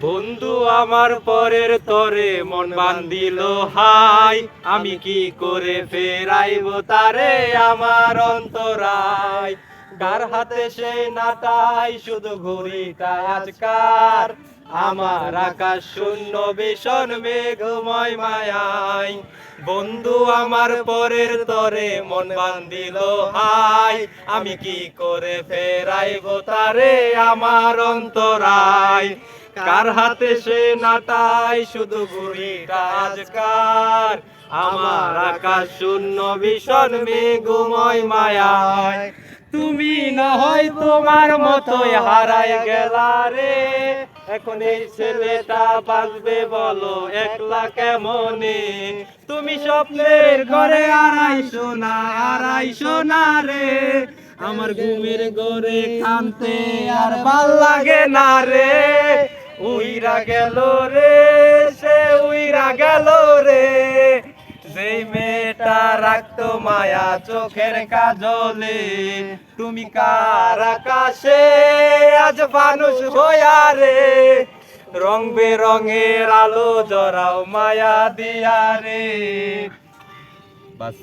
বন্ধু আমার পরের তরে মন বান্ধিল হাই, আমি কি করে ফেরাইব তারে আমার অন্তরায়। কার হাতে সে নাটাই শুধু ঘুড়িটা আজকার, আমার আকাশ শূন্য ভীষণ মেঘময় মায়ায়। বন্ধু আমার পরের তরে মন বান্ধিল হাই, আমি কি করে ফেরাইব তারে আমার অন্তরায়। কার হাতে সে নাটাই শুধু ঘুড়িটা আজকার, আমার আকাশ শূন্য ভীষণ মেঘময় মায়ায়। তুমি না হয় তোমার মতোই হারাই গেলা রে, এখন এই ছেলেটা বাঁচবে বলো একলা কেমনে। তুমি স্বপ্নের ঘরে আড়াইশো না রে, আমার ঘুমের ঘরে কানতে আর ভাল লাগে না রে। উইরা গেল রে, সে উইরা গেল রে, যেই মেয়েটা রাখতো মায়া চোখের কাজলে। তুমি কার আকাশে আজ মানুষ হইয়া রে, রং বেরঙের আলো জড়াও মায়া দিয়া রে। বাস।